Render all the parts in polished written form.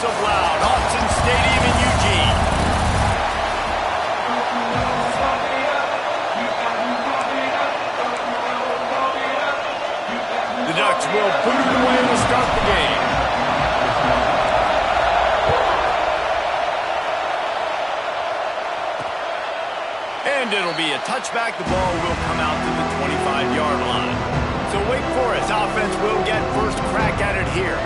of loud. Autzen Stadium in Eugene. The Ducks will boot it away to start the game. And it'll be a touchback. The ball will come out to the 25-yard line. So Wake Forest offense will get first crack at it here.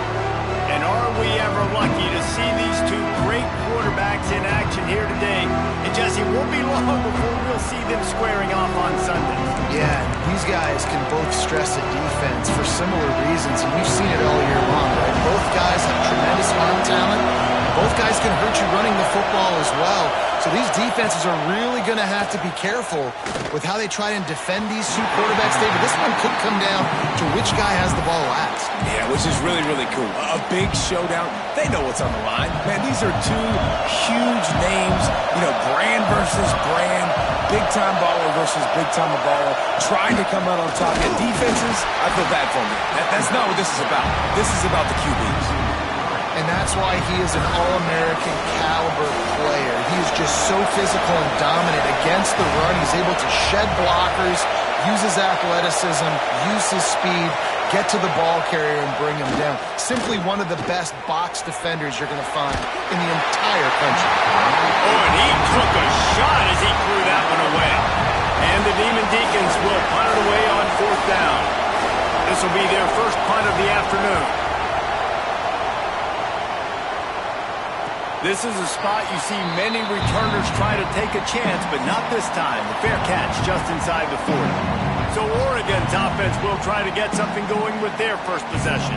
And are we ever lucky to see these two great quarterbacks in action here today? And Jesse, it won't be long before we'll see them squaring off on Sundays. Yeah, these guys can both stress a defense for similar reasons, and we've seen it all year long, right? Both guys have tremendous arm talent. Both guys can hurt you running the football as well. So these defenses are really going to have to be careful with how they try and defend these two quarterbacks, David. This one could come down to which guy has the ball last. Yeah, which is really, really cool. A big showdown. They know what's on the line. Man, these are two huge names. You know, brand versus brand. Big-time baller versus big-time baller. Trying to come out on top. And defenses, I feel bad for them. That's not what this is about. This is about the QBs. And that's why he is an All-American caliber player. He is just so physical and dominant against the run. He's able to shed blockers, use his athleticism, use his speed, get to the ball carrier and bring him down. Simply one of the best box defenders you're going to find in the entire country. Oh, and he took a shot as he threw that one away. And the Demon Deacons will punt it away on fourth down. This will be their first punt of the afternoon. This is a spot you see many returners try to take a chance, but not this time. The fair catch just inside the 40. So Oregon's offense will try to get something going with their first possession.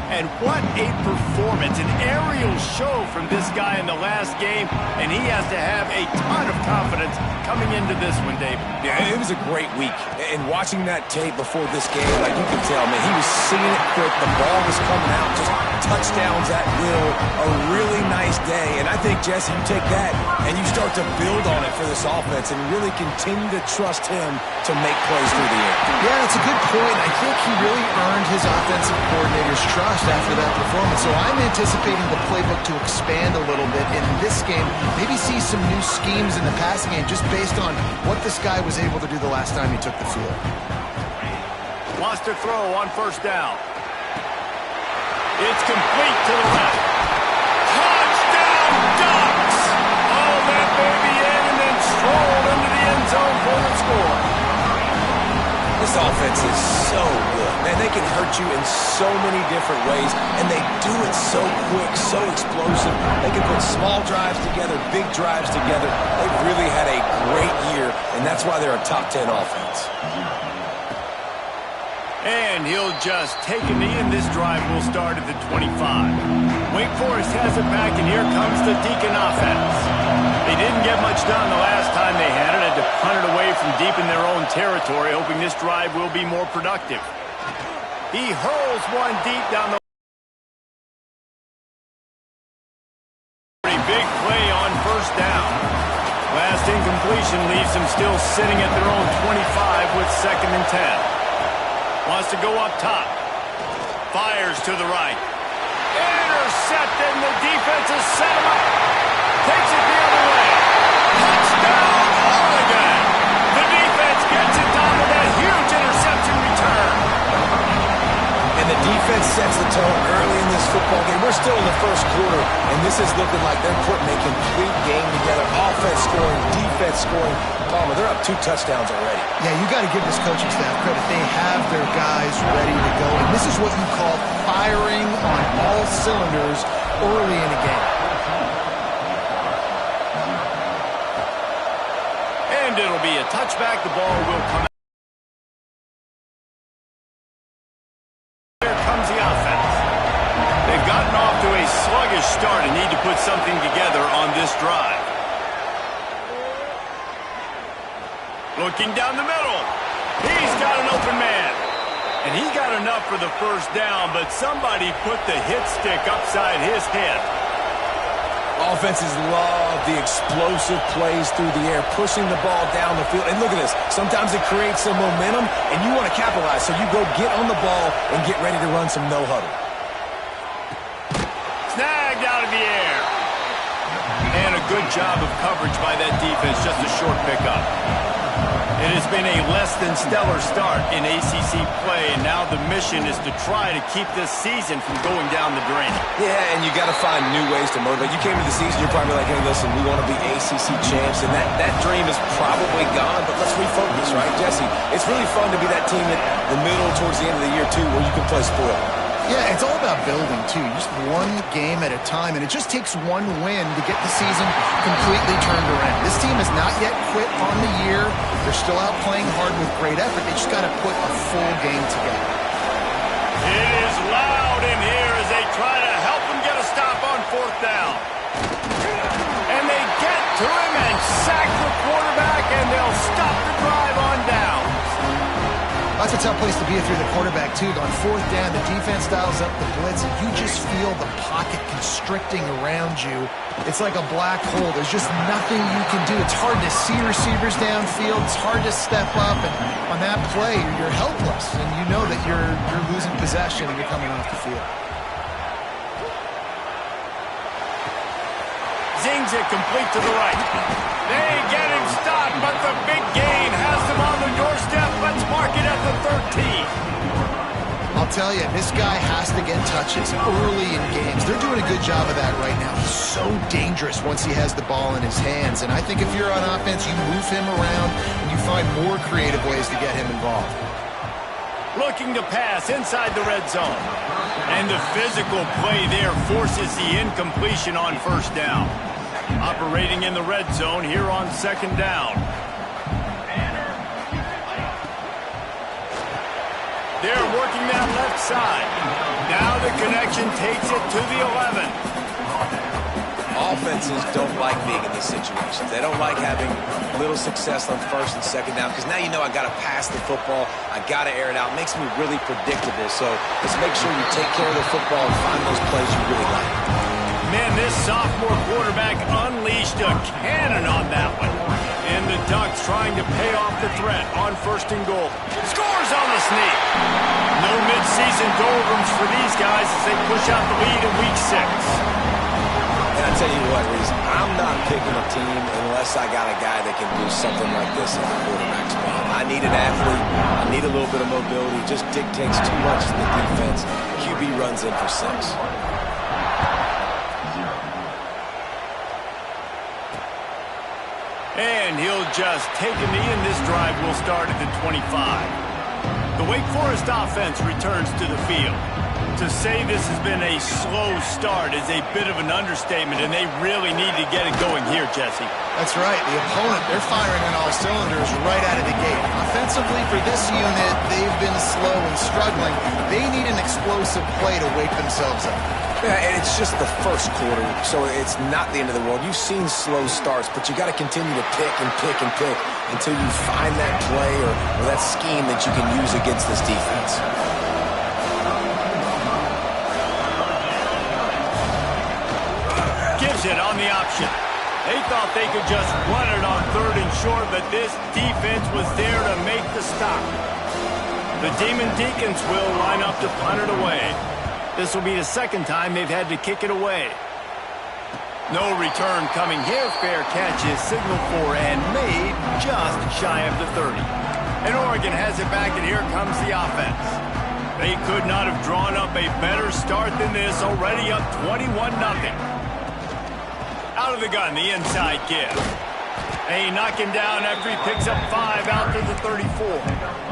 And what a performance, an aerial show from this guy in the last game, and he has to have a ton of confidence coming into this one, David. Yeah, it was a great week. And watching that tape before this game, like you can tell, man, he was seeing it quick. The ball was coming out, just touchdowns at will. A really nice day. And I think, Jesse, you take that and you start to build on it for this offense and really continue to trust him to make plays through the air. Yeah, that's a good point. I think he really earned his offensive coordinator's trust after that performance. So I'm anticipating the playbook to expand a little bit in this game. Maybe see some new schemes in the passing game just based on what this guy was able to do the last time he took the field. Wants to throw on first down. It's complete to the left. Touchdown, Ducks! Oh, that baby in and then strolled into the end zone for the score. This offense is so good. Man, they can hurt you in so many different ways, and they do it so quick, so explosive. They can put small drives together, big drives together. They've really had a great year, and that's why they're a top 10 offense. And he'll just take a knee, and this drive will start at the 25. Wake Forest has it back, and here comes the Deacon offense. They didn't get much done the last time they had it. Had to punt it away from deep in their own territory, hoping this drive will be more productive. He hurls one deep down the big play on first down. Last incompletion leaves them still sitting at their own 25 with 2nd and 10. Wants to go up top. Fires to the right. Intercepted, and the defense has set him up. Takes it the other way. Touchdown, Oregon! The defense gets it down with that huge interception return. And the defense sets the tone early in this football game. We're still in the first quarter, and this is looking like they're putting a complete game together. Offense scoring, defense scoring. Palmer, they're up 2 touchdowns already. Yeah, you got to give this coaching staff credit. They have their guys ready to go, and this is what you call firing on all cylinders early in a game. And it'll be a touchback. The ball will come out. Here comes the offense. They've gotten off to a sluggish start and need to put something together on this drive. Looking down the middle. He's got an open man. And he got enough for the first down, but somebody put the hit stick upside his head. Offenses love the explosive plays through the air, pushing the ball down the field. And look at this. Sometimes it creates some momentum, and you want to capitalize. So you go get on the ball and get ready to run some no-huddle. Snagged out of the And a good job of coverage by that defense, just a short pickup. It has been a less than stellar start in ACC play, and now the mission is to try to keep this season from going down the drain. Yeah, and you got to find new ways to motivate. You came to the season, you're probably like, hey, listen, we want to be ACC champs, and that dream is probably gone, but let's refocus, right, Jesse? It's really fun to be that team at the middle towards the end of the year, too, where you can play spoil. Yeah, it's all about building, too. Just one game at a time, and it just takes one win to get the season completely turned around. This team has not yet quit on the year. They're still out playing hard with great effort. They just got to put a full game together. It is loud in here as they try to help him get a stop on fourth down. And they get to him and sack the quarterback, and they'll stop the drive on down. That's a tough place to be if you're the quarterback, too. On fourth down, the defense dials up the blitz, and you just feel the pocket constricting around you. It's like a black hole. There's just nothing you can do. It's hard to see receivers downfield. It's hard to step up, and on that play, you're helpless, and you know that you're losing possession and you're coming off the field. Zings it complete to the right. They get him stopped, but the big gain has them on the doorstep. Let's mark it at the 13. I'll tell you, this guy has to get touches early in games. They're doing a good job of that right now. He's so dangerous once he has the ball in his hands. And I think if you're on offense, you move him around and you find more creative ways to get him involved. Looking to pass inside the red zone. And the physical play there forces the incompletion on first down. Operating in the red zone here on second down. They're working that left side. Now the connection takes it to the 11. Offenses don't like being in these situations. They don't like having little success on first and second down because now you know I got to pass the football. I got to air it out. It makes me really predictable. So let's make sure you take care of the football and find those plays you really like. Man, this sophomore quarterback unleashed a cannon on that one. And the Ducks trying to pay off the threat on first and goal. Scores on the sneak. No midseason doldrums for these guys as they push out the lead in week 6. And I tell you what, Reese, I'm not picking a team unless I got a guy that can do something like this in the quarterback spot. I need an athlete. I need a little bit of mobility. It just dictates too much in the defense. QB runs in for 6. And he'll just take a knee, and this drive will start at the 25. The Wake Forest offense returns to the field. To say this has been a slow start is a bit of an understatement, and they really need to get it going here, Jesse. That's right. The opponent, they're firing on all cylinders right out of the gate. Offensively, for this unit, they've been slow and struggling. They need an explosive play to wake themselves up. Yeah, and it's just the first quarter, so it's not the end of the world. You've seen slow starts, but you got to continue to pick and pick and pick until you find that play or that scheme that you can use against this defense. Gives it on the option. They thought they could just run it on third and short, but this defense was there to make the stop. The Demon Deacons will line up to punt it away. This will be the second time they've had to kick it away. No return coming here. Fair catch is signaled for and made just shy of the 30. And Oregon has it back, and here comes the offense. They could not have drawn up a better start than this, already up 21-0. Out of the gun, the inside give. They knock him down after he picks up 5 out to the 34.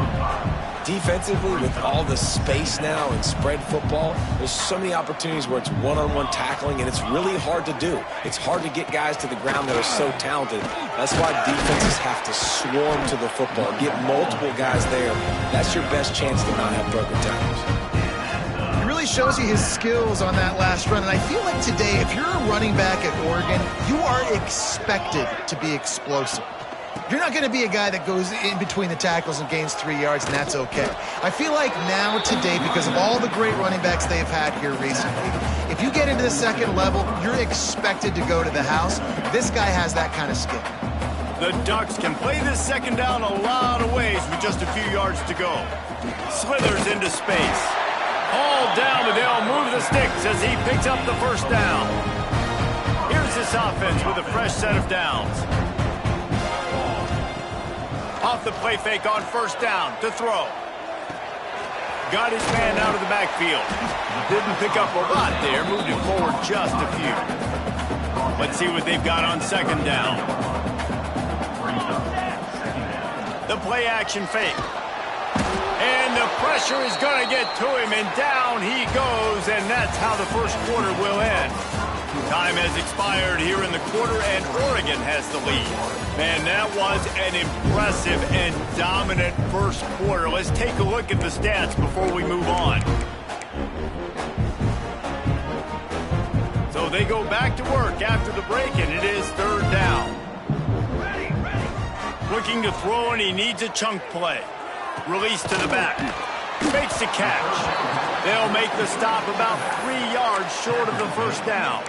Defensively, with all the space now and spread football, there's so many opportunities where it's one-on-one tackling, and it's really hard to do. It's hard to get guys to the ground that are so talented. That's why defenses have to swarm to the football, get multiple guys there. That's your best chance to not have broken tackles. It really shows you his skills on that last run, and I feel like today, if you're a running back at Oregon, you are expected to be explosive. You're not going to be a guy that goes in between the tackles and gains 3 yards, and that's okay. I feel like now, today, because of all the great running backs they've had here recently, if you get into the second level, you're expected to go to the house. This guy has that kind of skill. The Ducks can play this second down a lot of ways with just a few yards to go. Slithers into space. All down, but they'll move the sticks as he picks up the first down. Here's this offense with a fresh set of downs. Off the play fake on first down to throw. Got his man out of the backfield. Didn't pick up a lot there, moved it forward just a few. Let's see what they've got on second down. The play action fake. And the pressure is going to get to him, and down he goes, and that's how the first quarter will end. Time has expired here in the quarter, and Oregon has the lead. Man, that was an impressive and dominant first quarter. Let's take a look at the stats before we move on. So they go back to work after the break, and it is third down. Looking to throw, and he needs a chunk play. Release to the back. Makes the catch. They'll make the stop about 3 yards short of the first down.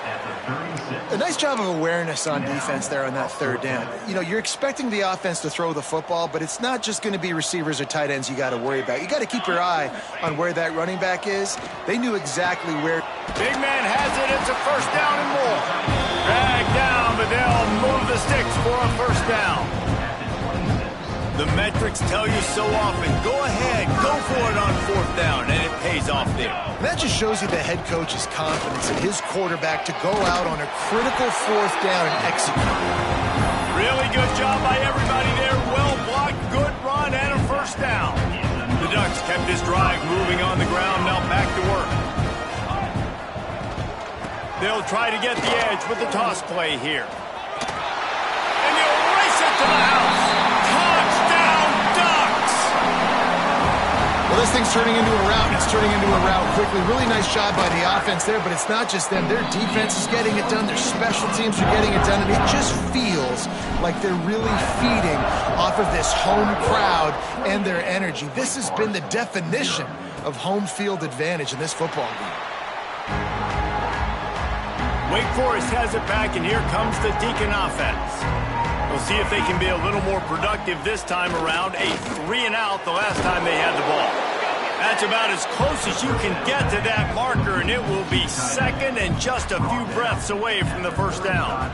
A nice job of awareness on defense there on that third down. You know, you're expecting the offense to throw the football, but it's not just going to be receivers or tight ends you got to worry about. You got to keep your eye on where that running back is. They knew exactly where. Big man has it. It's a first down and more. Dragged down, but they'll move the sticks for a first down. The metrics tell you so often, go ahead, go for it on fourth down, and it pays off there. That just shows you the head coach's confidence in his quarterback to go out on a critical fourth down and execute. Really good job by everybody there. Well blocked, good run, and a first down. The Ducks kept this drive moving on the ground, now back to work. They'll try to get the edge with the toss play here. And they'll race it to the house. Well, this thing's turning into a route, and it's turning into a route quickly. Really nice job by the offense there, but it's not just them. Their defense is getting it done. Their special teams are getting it done, and it just feels like they're really feeding off of this home crowd and their energy. This has been the definition of home field advantage in this football game. Wake Forest has it back, and here comes the Deacon offense. We'll see if they can be a little more productive this time around. A 3-and-out the last time they had the ball. That's about as close as you can get to that marker, and it will be second and just a few breaths away from the first down.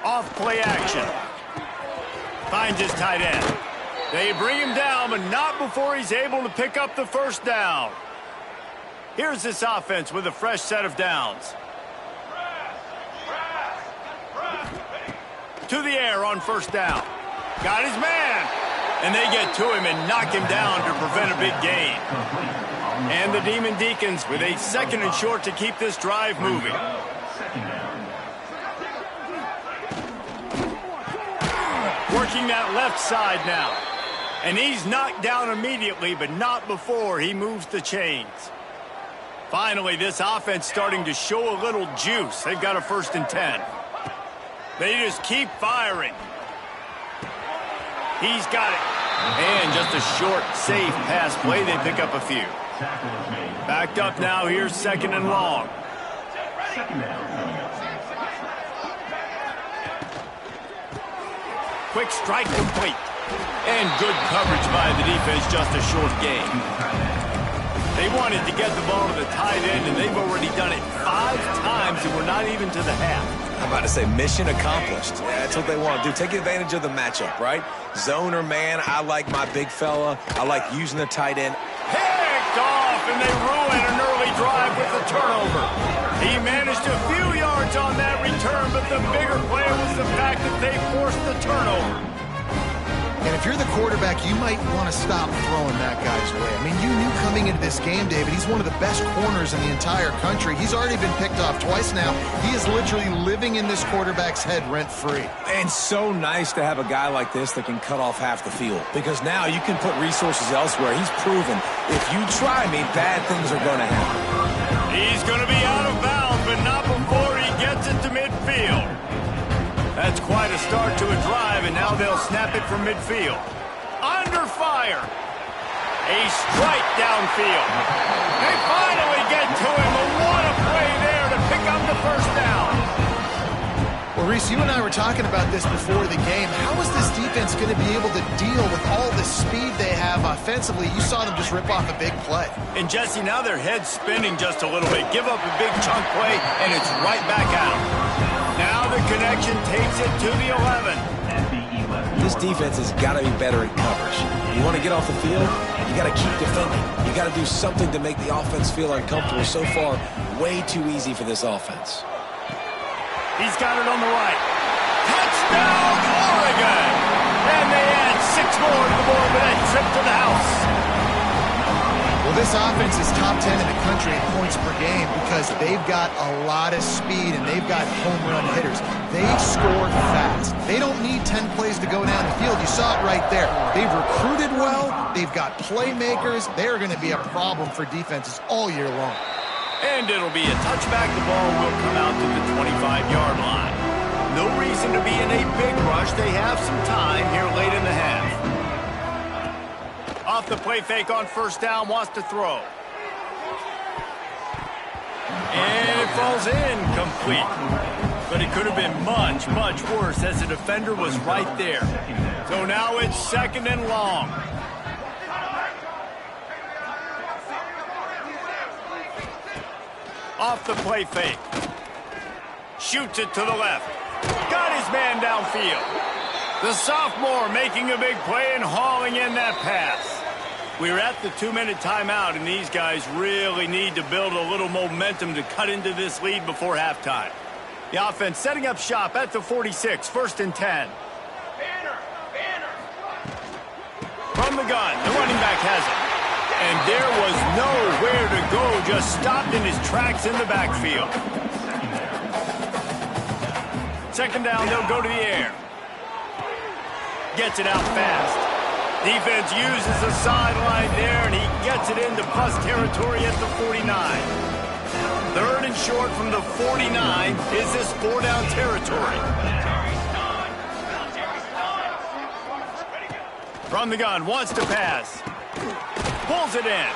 Off play action. Finds his tight end. They bring him down, but not before he's able to pick up the first down. Here's this offense with a fresh set of downs. To the air on first down. Got his man. And they get to him and knock him down to prevent a big gain. And the Demon Deacons with a second and short to keep this drive moving. Working that left side now. And he's knocked down immediately, but not before he moves the chains. Finally, this offense starting to show a little juice. They've got a 1st and 10. They just keep firing. He's got it. And just a short, safe pass play. They pick up a few. Backed up now. Here's 2nd and long. Quick strike complete. And good coverage by the defense. Just a short gain. They wanted to get the ball to the tight end, and they've already done it 5 times, and we're not even to the half. I'm about to say mission accomplished. Yeah, that's what they want to do. Take advantage of the matchup, right? Zone or man, I like my big fella. I like using the tight end. Picked off, and they ruin an early drive with the turnover. He managed a few yards on that return, but the bigger play was the fact that they forced the turnover. And if you're the quarterback, you might want to stop throwing that guy's way. I mean, you knew coming into this game, David, he's one of the best corners in the entire country. He's already been picked off twice now. He is literally living in this quarterback's head rent-free. And so nice to have a guy like this that can cut off half the field. Because now you can put resources elsewhere. He's proven, if you try me, bad things are going to happen. He's going to be out of bounds, but not before he gets it to midfield. That's quite a start to a drive, and now they'll snap it from midfield. Under fire. A strike downfield. They finally get to him, but what a play there to pick up the first down. Well, Well, Reese, you and I were talking about this before the game. How is this defense going to be able to deal with all the speed they have offensively? You saw them just rip off a big play. And, Jesse, now their head's spinning just a little bit. Give up a big chunk play, and it's right back out. Now the connection takes it to the 11. This defense has got to be better at coverage. You want to get off the field, you got to keep defending. You got to do something to make the offense feel uncomfortable. So far, way too easy for this offense. He's got it on the right. Touchdown, Oregon! And they add 6 more to the board with that trip to the house. Well, this offense is top 10 in the country in points per game because they've got a lot of speed and they've got home run hitters. They score fast. They don't need 10 plays to go down the field. You saw it right there. They've recruited well. They've got playmakers. They're going to be a problem for defenses all year long. And it'll be a touchback. The ball will come out to the 25-yard line. No reason to be in a big rush. They have some time here late in the half. Off the play fake on first down, wants to throw. And it falls incomplete. But it could have been much, much worse as the defender was right there. So now it's 2nd and long. Off the play fake. Shoots it to the left. Got his man downfield. The sophomore making a big play and hauling in that pass. We're at the 2-minute timeout, and these guys really need to build a little momentum to cut into this lead before halftime. The offense setting up shop at the 46, 1st and 10. From the gun, the running back has it. And there was nowhere to go, just stopped in his tracks in the backfield. 2nd down, they'll go to the air. Gets it out fast. Defense uses the sideline there, and he gets it into plus territory at the 49. 3rd and short from the 49. Is this 4-down territory? From the gun, wants to pass. Pulls it in.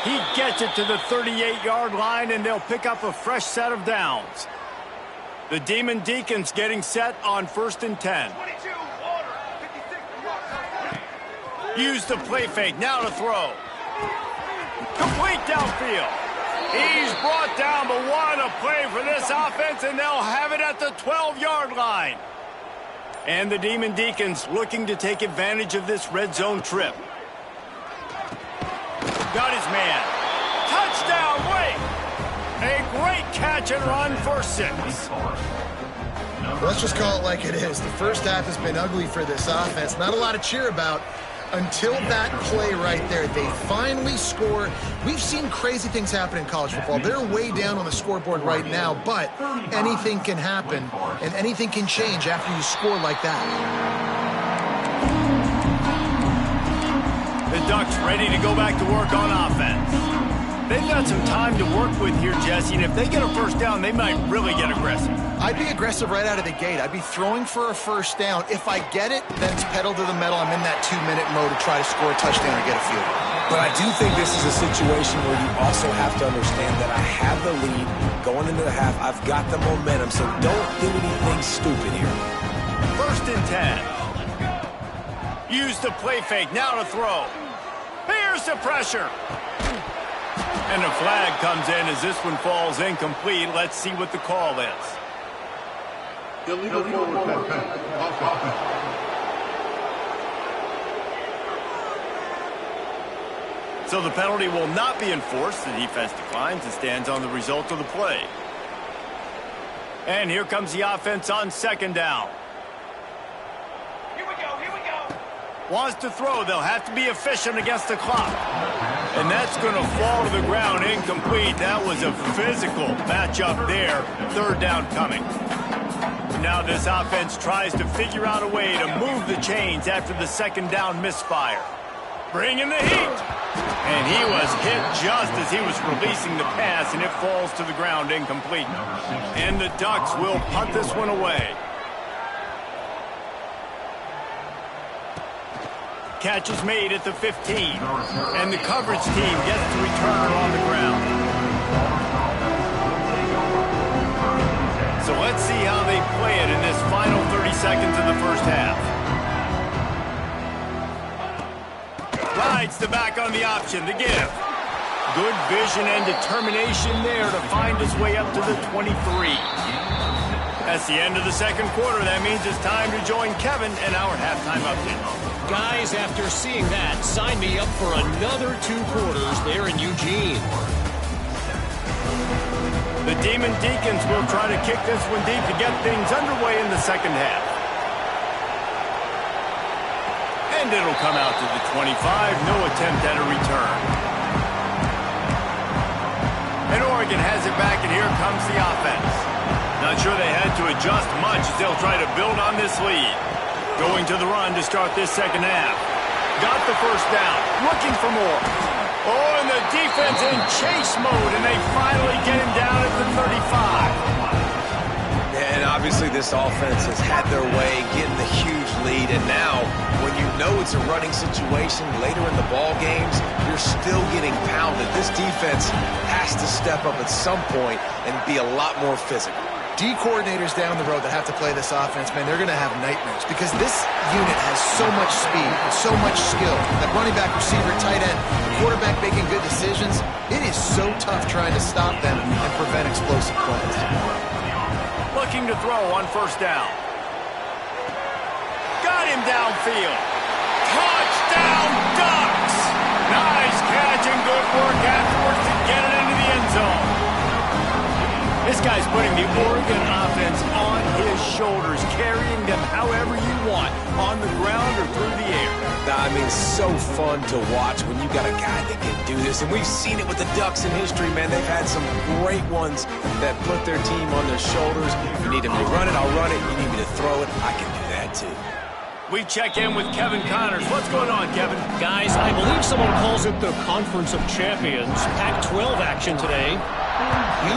He gets it to the 38-yard line, and they'll pick up a fresh set of downs. The Demon Deacons getting set on 1st and 10. Use the play fake, now to throw. Complete downfield. He's brought down, but what a play for this offense, and they'll have it at the 12-yard line. And the Demon Deacons looking to take advantage of this red zone trip. Got his man. Touchdown, Wake! A great catch and run for 6. Well, let's just call it like it is. The first half has been ugly for this offense. Not a lot to cheer about until that play right there. They finally score. We've seen crazy things happen in college football. They're way down on the scoreboard right now, but anything can happen, and anything can change after you score like that. The Ducks ready to go back to work on offense. They've got some time to work with here, Jesse, and if they get a first down, they might really get aggressive. I'd be aggressive right out of the gate. I'd be throwing for a first down. If I get it, then it's pedal to the metal. I'm in that 2-minute mode to try to score a touchdown or get a field goal. But I do think this is a situation where you also have to understand that I have the lead going into the half. I've got the momentum, so don't do anything stupid here. 1st and 10. Use the play fake, now to throw. Here's the pressure. And a flag comes in as this one falls incomplete. Let's see what the call is. Illegal forward pass. Offense. So the penalty will not be enforced. The defense declines and stands on the result of the play. And here comes the offense on 2nd down. Here we go. Wants to throw. They'll have to be efficient against the clock. And that's going to fall to the ground incomplete. That was a physical matchup there. 3rd down coming. Now this offense tries to figure out a way to move the chains after the 2nd down misfire. Bringing the heat. And he was hit just as he was releasing the pass, and it falls to the ground incomplete. And the Ducks will punt this one away. Catch is made at the 15. And the coverage team gets the returner on the ground. So let's see how they play it in this final 30 seconds of the first half. Rides the back on the option, the give. Good vision and determination there to find his way up to the 23. That's the end of the second quarter. That means it's time to join Kevin in our halftime update. Guys, after seeing that, sign me up for another 2 quarters there in Eugene. The Demon Deacons will try to kick this one deep to get things underway in the second half. And it'll come out to the 25. No attempt at a return. And Oregon has it back, and here comes the offense. Not sure they had to adjust much as they'll try to build on this lead. Going to the run to start this second half. Got the first down. Looking for more. Oh, and the defense in chase mode, and they finally get him down at the 35. And obviously this offense has had their way getting the huge lead. And now, when you know it's a running situation later in the ball games, you're still getting pounded. This defense has to step up at some point and be a lot more physical. D coordinators down the road that have to play this offense, man, they're going to have nightmares because this unit has so much speed, so much skill. That running back, receiver, tight end, the quarterback making good decisions. It is so tough trying to stop them and prevent explosive plays. Looking to throw on first down. Got him downfield. Touchdown Ducks! Nice catch and good work afterwards to get it into the end zone. This guy's putting the Oregon offense on his shoulders, carrying them however you want, on the ground or through the air. I mean, so fun to watch when you got a guy that can do this. And we've seen it with the Ducks in history, man. They've had some great ones that put their team on their shoulders. You need me to run it, I'll run it. You need me to throw it, I can do that too. We check in with Kevin Connors. What's going on, Kevin? Guys, I believe someone calls it the Conference of Champions. Pac-12 action today.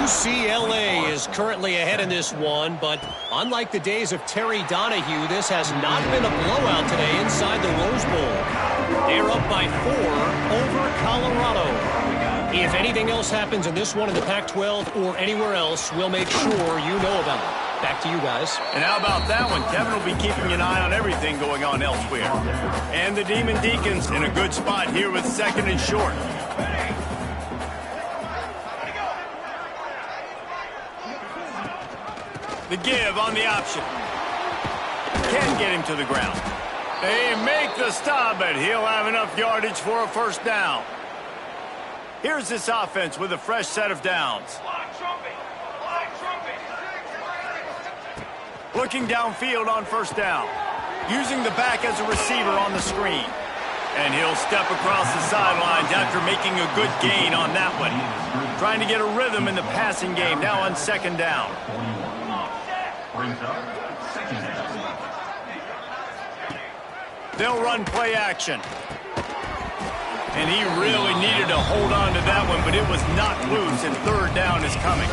UCLA is currently ahead in this one, but unlike the days of Terry Donahue, this has not been a blowout today inside the Rose Bowl. They're up by 4 over Colorado. If anything else happens in this one in the Pac-12 or anywhere else, we'll make sure you know about it. Back to you guys. And how about that one? Kevin will be keeping an eye on everything going on elsewhere. And the Demon Deacons in a good spot here with second and short. The give on the option. Can't get him to the ground. They make the stop, but he'll have enough yardage for a first down. Here's this offense with a fresh set of downs. Looking downfield on first down. Using the back as a receiver on the screen. And he'll step across the sidelines after making a good gain on that one. Trying to get a rhythm in the passing game now on second down. They'll run play action. And he really needed to hold on to that one, but it was knocked loose, and third down is coming.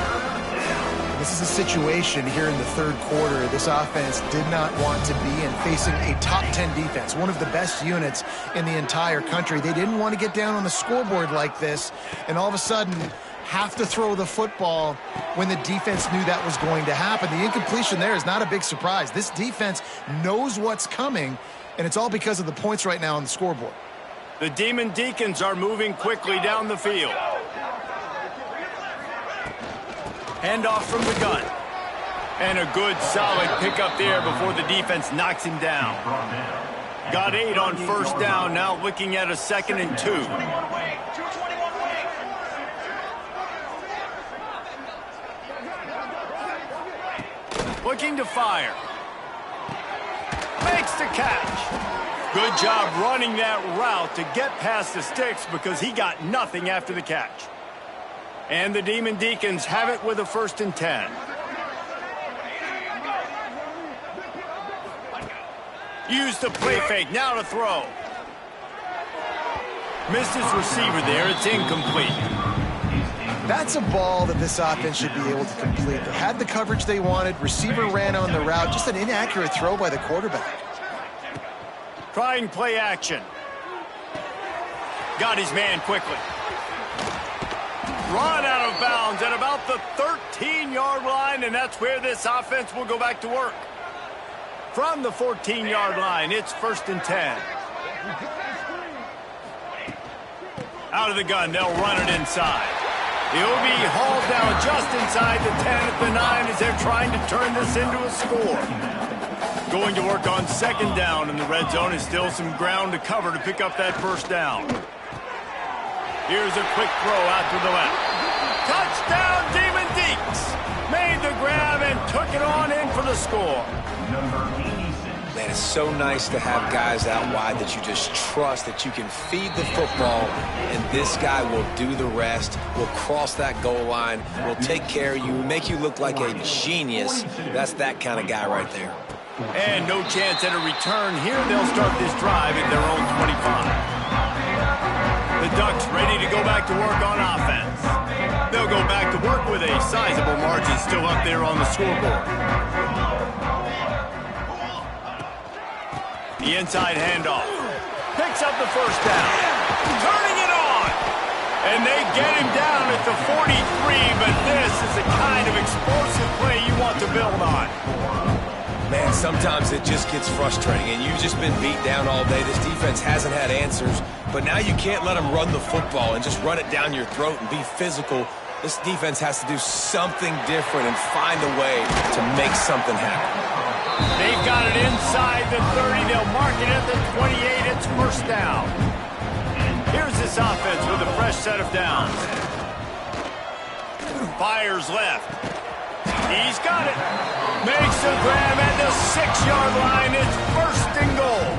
This is a situation here in the third quarter this offense did not want to be in, facing a top 10 defense, one of the best units in the entire country. They didn't want to get down on the scoreboard like this, and all of a sudden have to throw the football when the defense knew that was going to happen. The incompletion there is not a big surprise. This defense knows what's coming, and it's all because of the points right now on the scoreboard. The Demon Deacons are moving quickly down the field. Handoff from the gun. And a good, solid pickup there before the defense knocks him down. Got 8 on first down, now looking at a 2nd and 2. Looking to fire. Makes the catch. Good job running that route to get past the sticks because he got nothing after the catch. And the Demon Deacons have it with a 1st and 10. Use the play fake, now to throw. Missed his receiver there, it's incomplete. That's a ball that this offense should be able to complete. They had the coverage they wanted, receiver ran on the route, just an inaccurate throw by the quarterback. Trying play action. Got his man quickly. Run out of bounds at about the 13-yard line, and that's where this offense will go back to work. From the 14-yard line, it's 1st and 10. Out of the gun, they'll run it inside. He'll be hauled down just inside the 10 at the 9 as they're trying to turn this into a score. Going to work on 2nd down in the red zone is still some ground to cover to pick up that 1st down. Here's a quick throw out to the left. Touchdown, Demon Deacs! Made the grab and took it on in for the score. Man, it's so nice to have guys out wide that you just trust that you can feed the football, and this guy will do the rest, will cross that goal line, will take care of you, make you look like a genius. That's that kind of guy right there. And no chance at a return here. They'll start this drive at their own 25. The Ducks ready to go back to work on offense. They'll go back to work with a sizable margin still up there on the scoreboard. The inside handoff. Picks up the 1st down. Turning it on. And they get him down at the 43, but this is the kind of explosive play you want to build on. Man, sometimes it just gets frustrating, and you've just been beat down all day. This defense hasn't had answers, but now you can't let them run the football and just run it down your throat and be physical. This defense has to do something different and find a way to make something happen. They've got it inside the 30. They'll mark it at the 28. It's 1st down. Here's this offense with a fresh set of downs. Fires left. He's got it. Makes the grab at the 6-yard line. It's 1st and goal.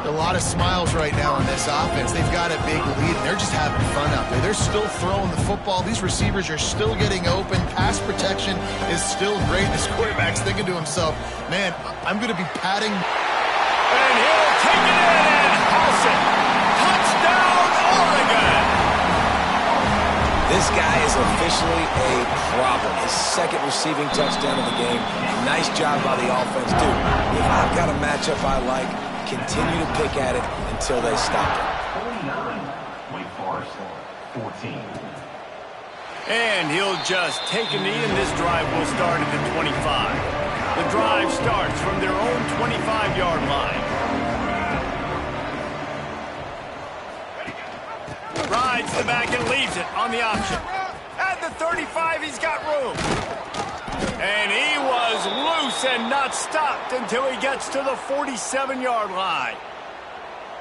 A lot of smiles right now on this offense. They've got a big lead, and they're just having fun out there. They're still throwing the football. These receivers are still getting open. Pass protection is still great. This quarterback's thinking to himself, man, I'm going to be patting. And he'll take it in and house it. Touchdown, Oregon! This guy is officially a problem. His 2nd receiving touchdown of the game. Nice job by the offense, too. If I've got a matchup I like, continue to pick at it until they stop it. 49, Wake Forest, 14. And he'll just take a knee, and this drive will start at the 25. The drive starts from their own 25-yard line. Rides the back and leaves it on the option. At the 35, he's got room. And he was loose and not stopped until he gets to the 47-yard line.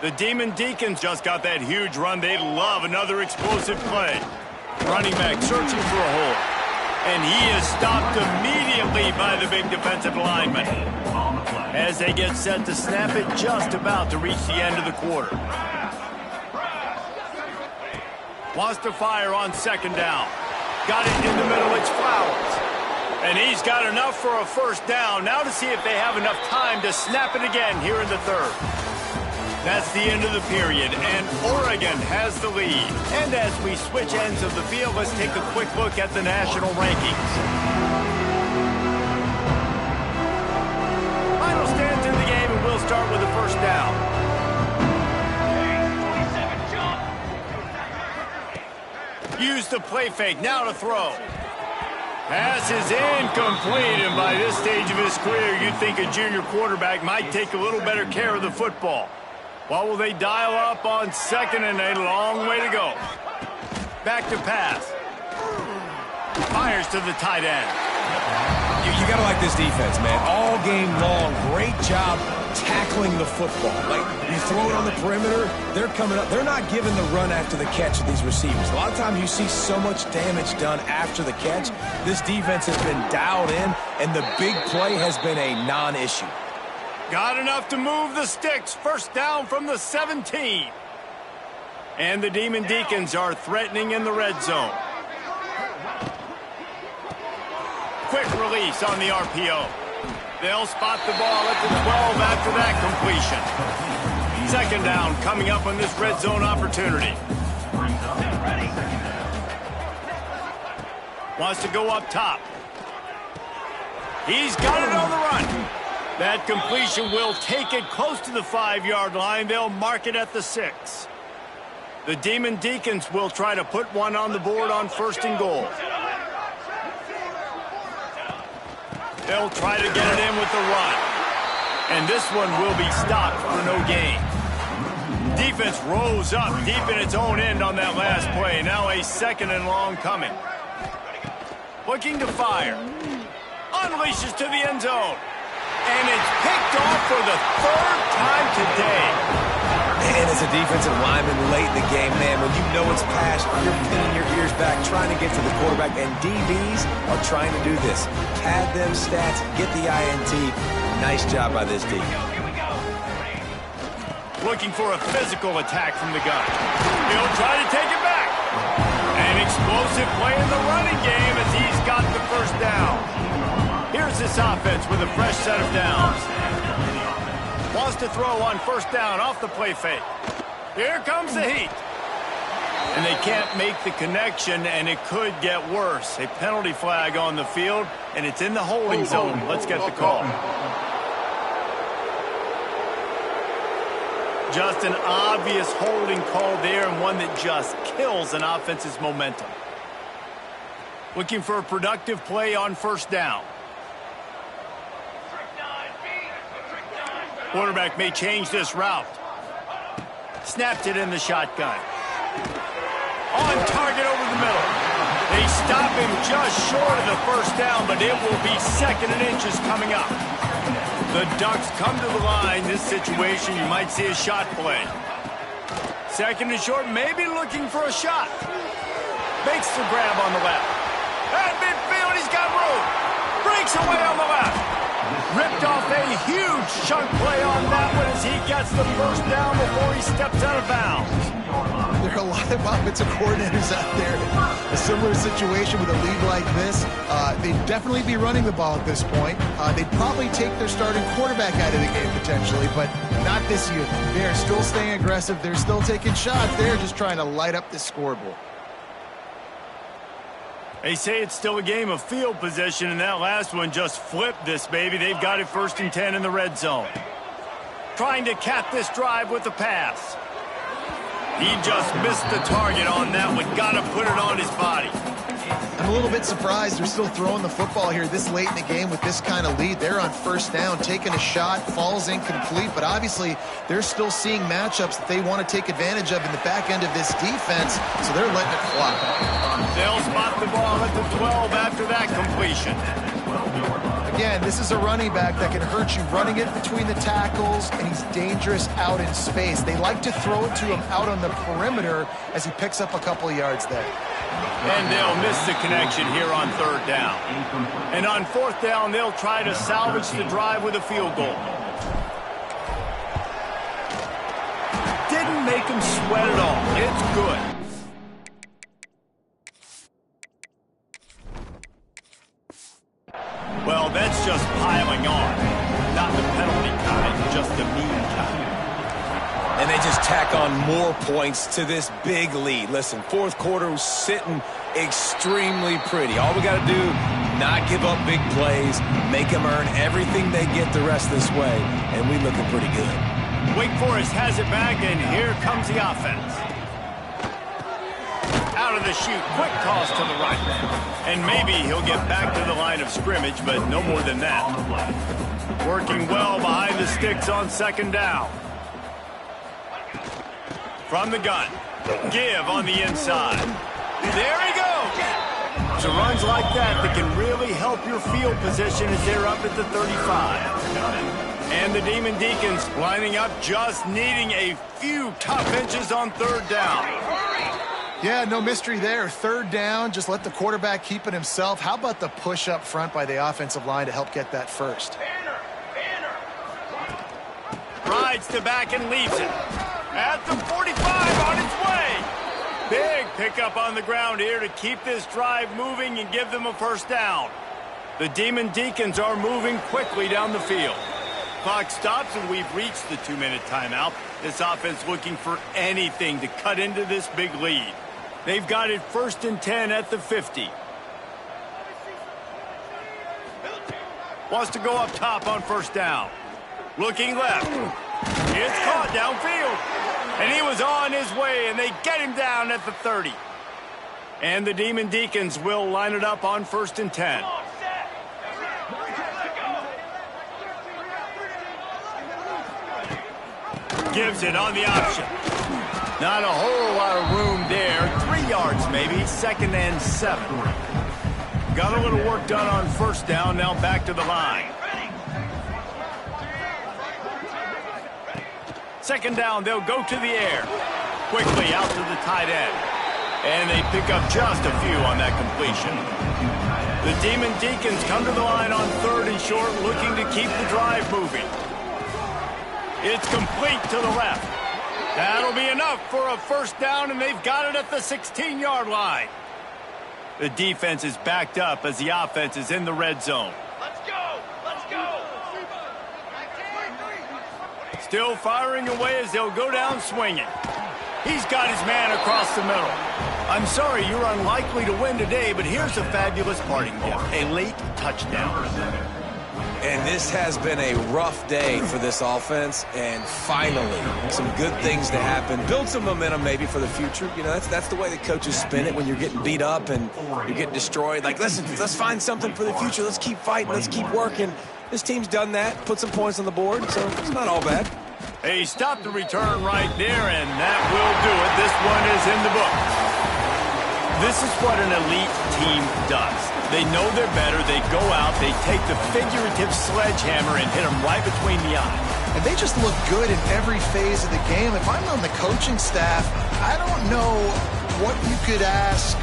The Demon Deacons just got that huge run. They'd love another explosive play. Running back searching for a hole. And he is stopped immediately by the big defensive lineman. As they get set to snap it, just about to reach the end of the quarter. Wants to fire on 2nd down. Got it in the middle, it's Flowers. And he's got enough for a 1st down. Now to see if they have enough time to snap it again here in the 3rd. That's the end of the period, and Oregon has the lead. And as we switch ends of the field, let's take a quick look at the national rankings. Final stands in the game, and we'll start with the 1st down. Use the play fake, now to throw. Pass is incomplete, and by this stage of his career, you'd think a junior quarterback might take a little better care of the football. What will they dial up on 2nd, and a long way to go. Back to pass. Fires to the tight end. You got to like this defense, man. All game long, great job tackling the football. Like, you throw it on the perimeter, they're coming up. They're not giving the run after the catch of these receivers. A lot of times you see so much damage done after the catch. This defense has been dialed in, and the big play has been a non-issue. Got enough to move the sticks. 1st down from the 17. And the Demon Deacons are threatening in the red zone. Quick release on the RPO. They'll spot the ball at the 12 after that completion. 2nd down coming up on this red zone opportunity. Wants to go up top. He's got it on the run. That completion will take it close to the 5-yard line. They'll mark it at the 6. The Demon Deacons will try to put one on the board on 1st and goal. They'll try to get it in with the run. And this one will be stopped for no gain. Defense rose up deep in its own end on that last play. Now a 2nd and long coming. Looking to fire. Unleashes to the end zone. And it's picked off for the 3rd time today. And as a defensive lineman late in the game, man, when you know it's past, you're pinning your ears back, trying to get to the quarterback, and DBs are trying to do this. Pad them stats, get the INT. Nice job by this D. Looking for a physical attack from the gun. He'll try to take it back. An explosive play in the running game as he's got the 1st down. Here's this offense with a fresh set of downs. Wants to throw on 1st down off the play fake. Here comes the heat. And they can't make the connection, and it could get worse. A penalty flag on the field, and it's in the holding zone. Let's get the call. Just an obvious holding call there, and one that just kills an offense's momentum. Looking for a productive play on 1st down. Quarterback may change this route. Snapped it in the shotgun. On target over the middle. They stop him just short of the 1st down, but it will be 2nd and inches coming up. The Ducks come to the line. This situation, you might see a shot play. 2nd and short, maybe looking for a shot. Makes the grab on the left. At midfield, he's got room. Breaks away on the left. Ripped off a huge chunk play on that one as he gets the 1st down before he steps out of bounds. There are a lot of offensive coordinators out there. A similar situation with a lead like this. They'd definitely be running the ball at this point. They'd probably take their starting quarterback out of the game potentially, but not this year. They're still staying aggressive. They're still taking shots. They're just trying to light up the scoreboard. They say it's still a game of field position, and that last one just flipped this baby. They've got it 1st and 10 in the red zone. Trying to cap this drive with a pass. He just missed the target on that one. Got to put it on his body. I'm a little bit surprised they're still throwing the football here this late in the game with this kind of lead. They're on 1st down, taking a shot, falls incomplete, but obviously they're still seeing matchups that they want to take advantage of in the back end of this defense, so they're letting it fly. They'll spot the ball at the 12 after that completion. Again, this is a running back that can hurt you running it between the tackles, and he's dangerous out in space. They like to throw it to him out on the perimeter as he picks up a couple of yards there. And they'll miss the connection here on 3rd down. And on 4th down, they'll try to salvage the drive with a field goal. Didn't make him sweat at all. It's good. Well, that's just piling on. Not the penalty kind, just the mean kind. And they just tack on more points to this big lead. Listen, 4th quarter was sitting extremely pretty. All we got to do, not give up big plays, make them earn everything they get the rest of this way, and we looking pretty good. Wake Forest has it back, and here comes the offense. Out of the chute, quick toss to the right. And maybe he'll get back to the line of scrimmage, but no more than that. Working well behind the sticks on 2nd down. From the gun. Give on the inside. There he goes. So runs like that can really help your field position as they're up at the 35. And the Demon Deacons lining up, just needing a few tough inches on 3rd down. Yeah, no mystery there. 3rd down, just let the quarterback keep it himself. How about the push up front by the offensive line to help get that 1st? Rides to back and leaves it. At the 45, on its way. Big pickup on the ground here to keep this drive moving and give them a 1st down. The Demon Deacons are moving quickly down the field. Clock stops, and we've reached the 2-minute timeout. This offense looking for anything to cut into this big lead. They've got it 1st and 10 at the 50. Wants to go up top on 1st down. Looking left. It's caught downfield. And he was on his way, and they get him down at the 30. And the Demon Deacons will line it up on 1st and 10. Gives it on the option. Not a whole lot of room there. 3 yards maybe. 2nd and 7. Got a little work done on first down. Now back to the line. 2nd down. They'll go to the air. Quickly out to the tight end. And they pick up just a few on that completion. The Demon Deacons come to the line on 3rd and short, looking to keep the drive moving. It's complete to the left. That'll be enough for a first down, and they've got it at the 16-yard line. The defense is backed up as the offense is in the red zone. Let's go! Let's go! Still firing away as they'll go down swinging. He's got his man across the middle. I'm sorry you're unlikely to win today, but here's a fabulous parting gift. A late touchdown. And this has been a rough day for this offense, and finally, some good things to happen. Build some momentum maybe for the future. You know, that's the way the coaches spin it when you're getting beat up and you're getting destroyed. Like, listen, let's find something for the future. Let's keep fighting. Let's keep working. This team's done that, put some points on the board, so it's not all bad. He stopped the return right there, and that will do it. This one is in the book. This is what an elite team does. They know they're better. They go out. They take the figurative sledgehammer and hit them right between the eyes. And they just look good in every phase of the game. If I'm on the coaching staff, I don't know what you could ask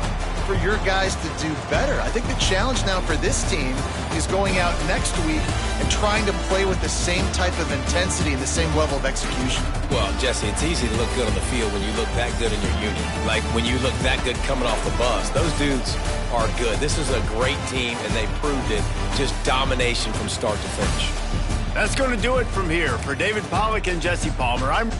for your guys to do better. I think the challenge now for this team is going out next week and trying to play with the same type of intensity and the same level of execution. Well, Jesse, it's easy to look good on the field when you look that good in your unit. Like when you look that good coming off the bus. Those dudes are good. This is a great team, and they proved it. Just domination from start to finish. That's going to do it from here. For David Pollack and Jesse Palmer, I'm